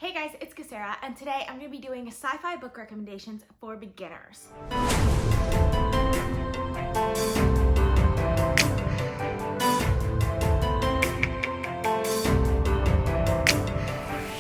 Hey guys, it's Casera, and today I'm going to be doing sci-fi book recommendations for beginners.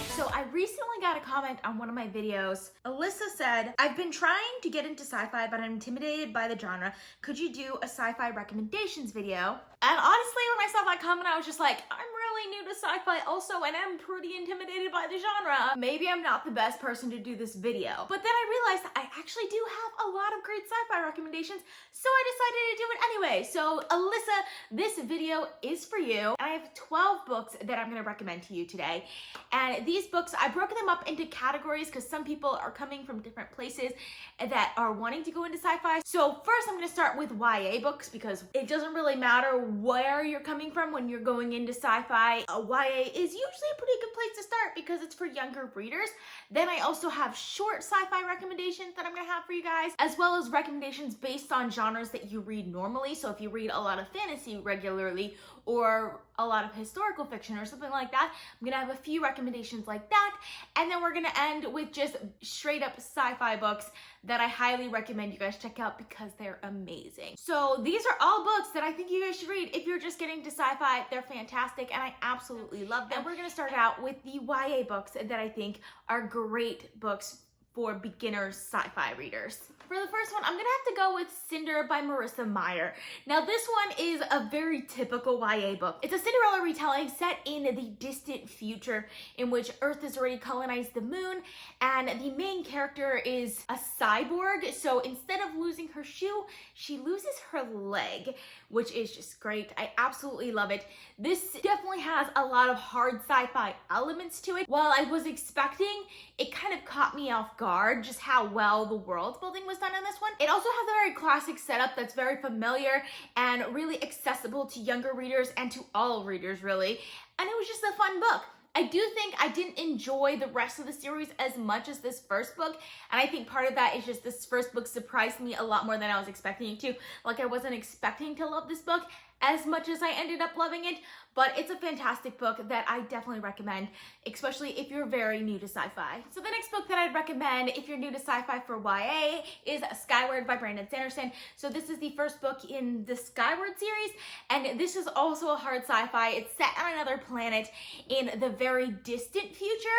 So I recently got a comment on one of my videos. Alyssa said, I've been trying to get into sci-fi, but I'm intimidated by the genre. Could you do a sci-fi recommendations video? And honestly, when I saw that comment, I was just like, I'm really new to sci-fi also, and I'm pretty intimidated by the genre. Maybe I'm not the best person to do this video. But then I realized I actually do have a lot of great sci-fi recommendations, so I decided to do it anyway. So Alyssa, this video is for you. And I have 12 books that I'm gonna recommend to you today. And these books, I broke them up into categories because some people are coming from different places that are wanting to go into sci-fi. So first I'm gonna start with YA books because it doesn't really matter where you're coming from when you're going into sci-fi. YA is usually a pretty good place to start because it's for younger readers. Then I also have short sci-fi recommendations that I'm gonna have for you guys, as well as recommendations based on genres that you read normally. So if you read a lot of fantasy regularly or a lot of historical fiction or something like that, I'm gonna have a few recommendations like that. And then we're gonna end with just straight up sci-fi books that I highly recommend you guys check out because they're amazing. So these are all books that I think you guys should read if you're just getting to sci-fi. They're fantastic and I absolutely love them. And we're gonna start out with the YA books that I think are great books for beginners sci-fi readers. For the first one, I'm gonna have to go with Cinder by Marissa Meyer. Now this one is a very typical YA book. It's a Cinderella retelling set in the distant future in which Earth has already colonized the moon and the main character is a cyborg. So instead of losing her shoe, she loses her leg, which is just great. I absolutely love it. This definitely has a lot of hard sci-fi elements to it. While I was expecting, it kind of caught me off guard just how well the world building was done in this one. It also has a very classic setup that's very familiar and really accessible to younger readers and to all readers really. And it was just a fun book. I do think I didn't enjoy the rest of the series as much as this first book, and I think part of that is just this first book surprised me a lot more than I was expecting it to. Like I wasn't expecting to love this book as much as I ended up loving it, but it's a fantastic book that I definitely recommend, especially if you're very new to sci-fi. So the next book that I'd recommend if you're new to sci-fi for YA is Skyward by Brandon Sanderson. So this is the first book in the Skyward series, and this is also a hard sci-fi. It's set on another planet in the very distant future,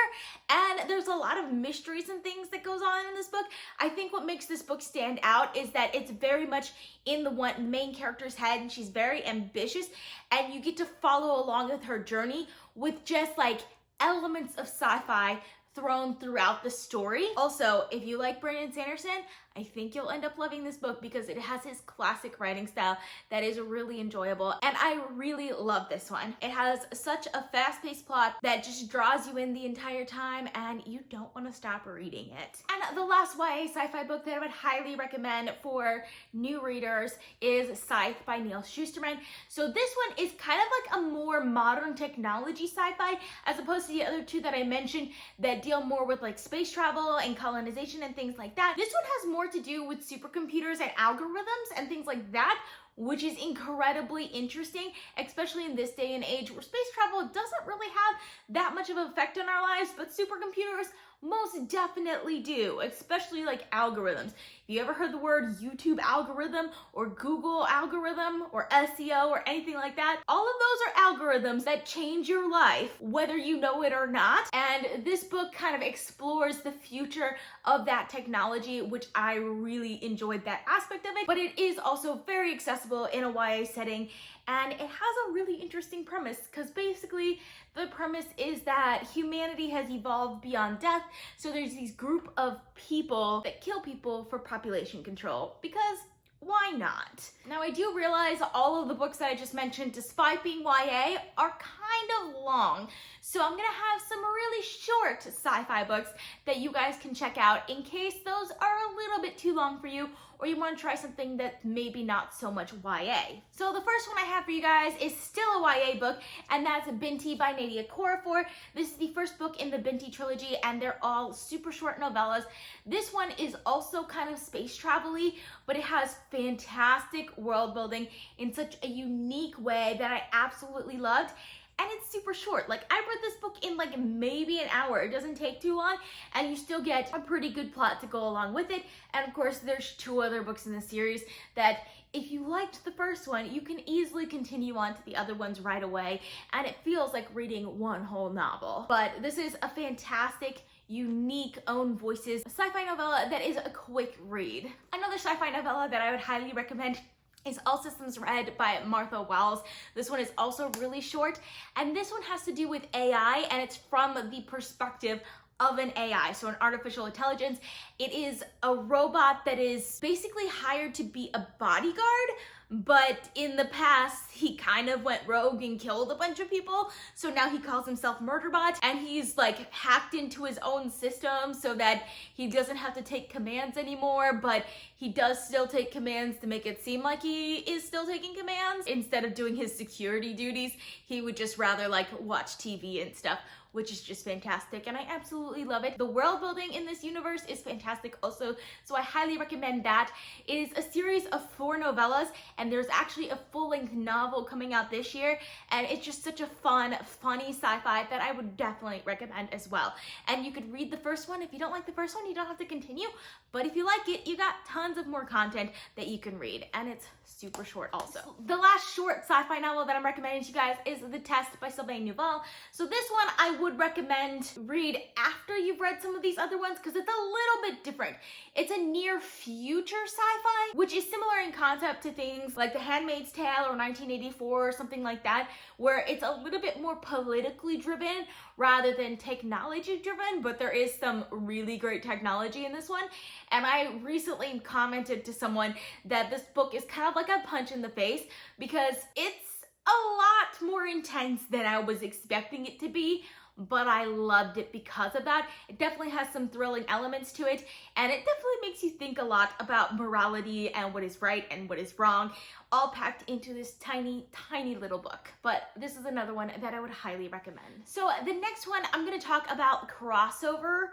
and there's a lot of mysteries and things that goes on in this book. I think what makes this book stand out is that it's very much in the one main character's head, and she's very ambitious, and you get to follow along with her journey with just like elements of sci-fi thrown throughout the story. Also, if you like Brandon Sanderson, I think you'll end up loving this book because it has his classic writing style that is really enjoyable, and I really love this one. It has such a fast-paced plot that just draws you in the entire time and you don't want to stop reading it. And the last YA sci-fi book that I would highly recommend for new readers is Scythe by Neil Shusterman. So this one is kind of like a more modern technology sci-fi as opposed to the other two that I mentioned that deal more with like space travel and colonization and things like that. This one has more to do with supercomputers and algorithms and things like that, which is incredibly interesting, especially in this day and age where space travel doesn't really have that much of an effect on our lives, but supercomputers most definitely do, especially like algorithms. If you ever heard the word YouTube algorithm or Google algorithm or SEO or anything like that, all of those are algorithms that change your life, whether you know it or not. And this book kind of explores the future of that technology, which I really enjoyed that aspect of it, but it is also very accessible in a YA setting. And it has a really interesting premise because basically the premise is that humanity has evolved beyond death. So there's these group of people that kill people for population control because why not? Now I do realize all of the books that I just mentioned, despite being YA, are kind of long. So I'm gonna have some really short sci-fi books that you guys can check out in case those are a little bit too long for you or you want to try something that's maybe not so much YA. So the first one I have for you guys is still a YA book, and that's Binti by Nadia Korafor. This is the first book in the Binti trilogy, and they're all super short novellas. This one is also kind of space travel-y, but it has fantastic world building in such a unique way that I absolutely loved. and it's super short. Like, I read this book in like maybe an hour. It doesn't take too long, and you still get a pretty good plot to go along with it. And of course, there's 2 other books in the series that if you liked the first one, you can easily continue on to the other ones right away, and it feels like reading one whole novel. But this is a fantastic, unique, own voices sci-fi novella that is a quick read. Another sci-fi novella that I would highly recommend is All Systems Red by Martha Wells. This one is also really short, and this one has to do with AI, and it's from the perspective of an AI, so an artificial intelligence. It is a robot that is basically hired to be a bodyguard, but in the past he kind of went rogue and killed a bunch of people, so now he calls himself Murderbot, and he's like hacked into his own system so that he doesn't have to take commands anymore, but he does still take commands to make it seem like he is still taking commands. Instead of doing his security duties, he would just rather like watch TV and stuff, which is just fantastic, and I absolutely love it. The world building in this universe is fantastic also, so I highly recommend that. It is a series of 4 novellas, and there's actually a full-length novel coming out this year, and it's just such a fun, funny sci-fi that I would definitely recommend as well. And you could read the first one. If you don't like the first one, you don't have to continue, but if you like it, you got tons of more content that you can read, and it's super short also. The last short sci-fi novel that I'm recommending to you guys is The Test by Sylvain Neuvel. So this one I would recommend read after you've read some of these other ones because it's a little bit different. It's a near future sci-fi, which is similar in concept to things like The Handmaid's Tale or 1984 or something like that, where it's a little bit more politically driven rather than technology driven, but there is some really great technology in this one. And I recently commented to someone that this book is kind of like a punch in the face because it's a lot more intense than I was expecting it to be, but I loved it because of that. It definitely has some thrilling elements to it, and it definitely makes you think a lot about morality and what is right and what is wrong, all packed into this tiny, tiny little book. But this is another one that I would highly recommend. So the next one, I'm gonna talk about crossover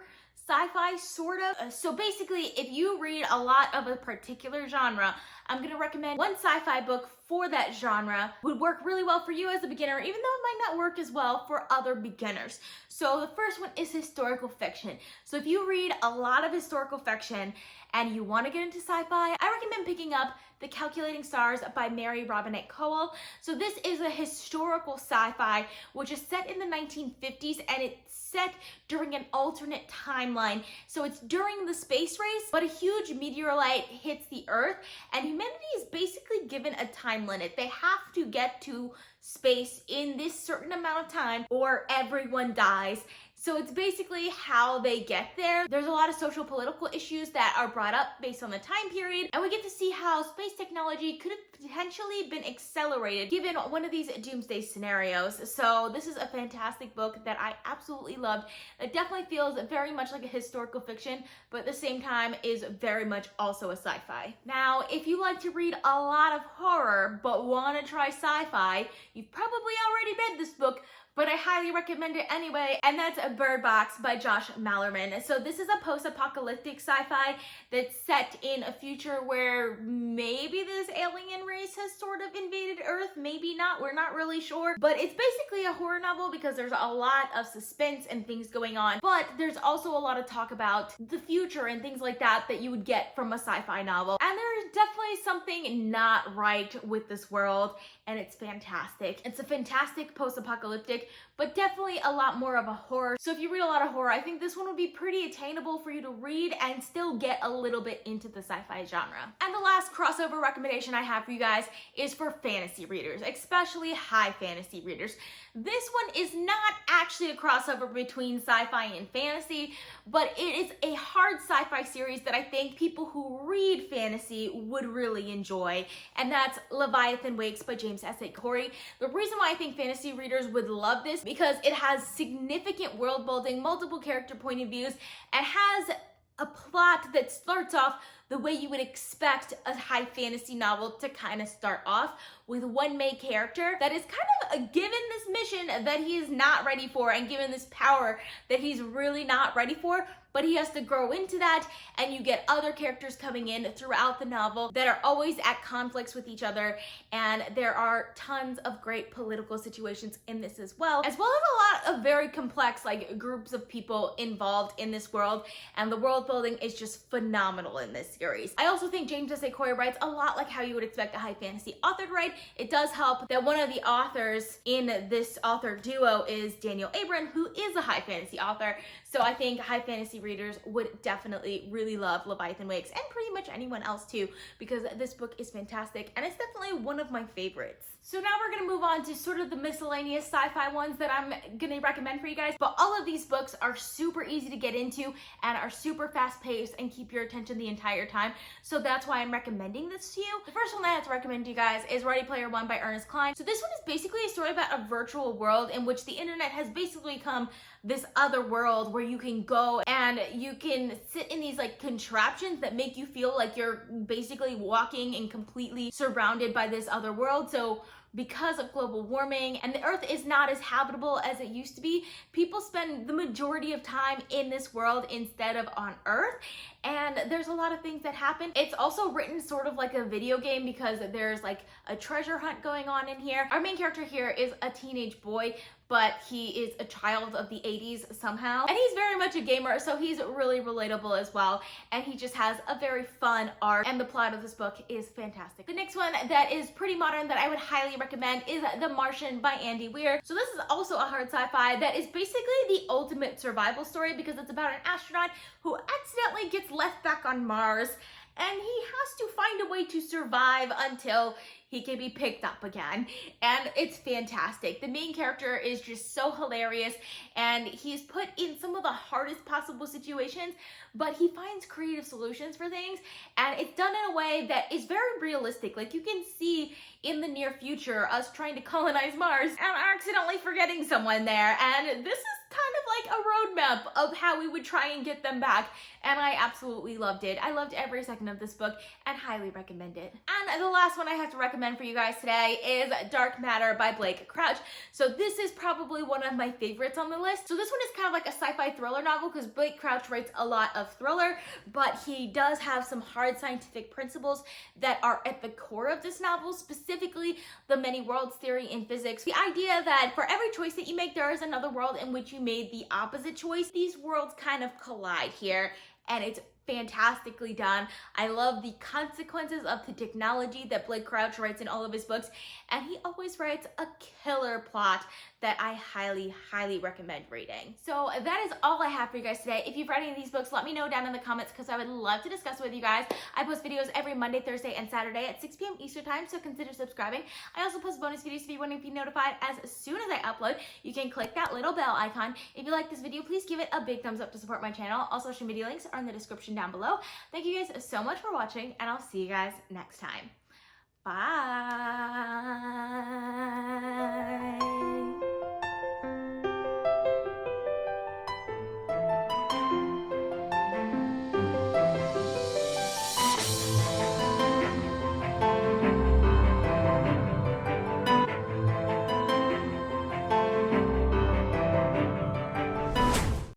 sci-fi, sort of. So basically, if you read a lot of a particular genre, I'm gonna recommend one sci-fi book for that genre. Would work really well for you as a beginner, even though it might not work as well for other beginners. So the first one is historical fiction. So if you read a lot of historical fiction and you want to get into sci-fi, I recommend picking up The Calculating Stars by Mary Robinette Kowal. So this is a historical sci-fi which is set in the 1950s, and it's set during an alternate timeline. So it's during the space race, but a huge meteorite hits the Earth, and humanity is basically given a time limit. They have to get to space in this certain amount of time or everyone dies. So it's basically how they get there. There's a lot of social political issues that are brought up based on the time period, and we get to see how space technology could have potentially been accelerated given one of these doomsday scenarios. So this is a fantastic book that I absolutely loved. It definitely feels very much like a historical fiction, but at the same time is very much also a sci-fi. Now, if you like to read a lot of horror but want to try sci-fi, you've probably already read this book, but I highly recommend it anyway, and that's Bird Box by Josh Malerman. So this is a post-apocalyptic sci-fi that's set in a future where maybe this alien race has sort of invaded Earth, maybe not, we're not really sure. But it's basically a horror novel because there's a lot of suspense and things going on, but there's also a lot of talk about the future and things like that that you would get from a sci-fi novel. And there's definitely something not right with this world, and it's fantastic. It's a fantastic post-apocalyptic, but definitely a lot more of a horror. So if you read a lot of horror, I think this one would be pretty attainable for you to read and still get a little bit into the sci-fi genre. And the last crossover recommendation I have for you guys is for fantasy readers, especially high fantasy readers. This one is not actually a crossover between sci-fi and fantasy, but it is a hard sci-fi series that I think people who read fantasy would really enjoy, and that's Leviathan Wakes by James S. A. Corey. The reason why I think fantasy readers would love this because it has significant world building, multiple character point of views, and has a plot that starts off the way you would expect a high fantasy novel to kind of start off, with one main character that is kind of given this mission that he is not ready for and given this power that he's really not ready for, but he has to grow into that, and you get other characters coming in throughout the novel that are always at conflicts with each other, and there are tons of great political situations in this as well as a lot of very complex like groups of people involved in this world, and the world building is just phenomenal in this series. I also think James S. A. Corey writes a lot like how you would expect a high fantasy author to write. It does help that one of the authors in this author duo is Daniel Abram, who is a high fantasy author, so I think high fantasy readers would definitely really love Leviathan Wakes, and pretty much anyone else too, because this book is fantastic and it's definitely one of my favorites. So now we're gonna move on to sort of the miscellaneous sci-fi ones that I'm gonna recommend for you guys, but all of these books are super easy to get into and are super fast paced and keep your attention the entire time, so that's why I'm recommending this to you. The first one I have to recommend to you guys is Ready Player One by Ernest Cline. So this one is basically a story about a virtual world in which the internet has basically become this other world where you can go and you can sit in these like contraptions that make you feel like you're basically walking and completely surrounded by this other world. So because of global warming and the earth is not as habitable as it used to be, people spend the majority of time in this world instead of on earth, and there's a lot of things that happen. It's also written sort of like a video game because there's like a treasure hunt going on in here. Our main character here is a teenage boy, but he is a child of the 80s somehow, and he's very much a gamer, so he's really relatable as well, and he just has a very fun art, and the plot of this book is fantastic. The next one that is pretty modern that I would highly recommend is The Martian by Andy Weir. So this is also a hard sci-fi that is basically the ultimate survival story because it's about an astronaut who accidentally gets left back on Mars, and he has to find a way to survive until he can be picked up again, and it's fantastic. The main character is just so hilarious, and he's put in some of the hardest possible situations, but he finds creative solutions for things, and it's done in a way that is very realistic. Like, you can see in the near future us trying to colonize Mars and accidentally forgetting someone there, and this is kind of like a roadmap of how we would try and get them back, and I absolutely loved it. I loved every second of this book and highly recommend it. And the last one I have to recommend for you guys today is Dark Matter by Blake Crouch. So this is probably one of my favorites on the list. So this one is kind of like a sci-fi thriller novel because Blake Crouch writes a lot of thriller, but he does have some hard scientific principles that are at the core of this novel, specifically the many worlds theory in physics. The idea that for every choice that you make, there is another world in which you made the opposite choice. These worlds kind of collide here, and it's fantastically done. I love the consequences of the technology that Blake Crouch writes in all of his books, and he always writes a killer plot that I highly, highly recommend reading. So that is all I have for you guys today. If you've read any of these books, let me know down in the comments because I would love to discuss with you guys. I post videos every Monday, Thursday, and Saturday at 6 p.m. Eastern time, so consider subscribing. I also post bonus videos so you want to be notified as soon as I upload. You can click that little bell icon. If you like this video, please give it a big thumbs up to support my channel. All social media links are in the description down below. Thank you guys so much for watching, and I'll see you guys next time.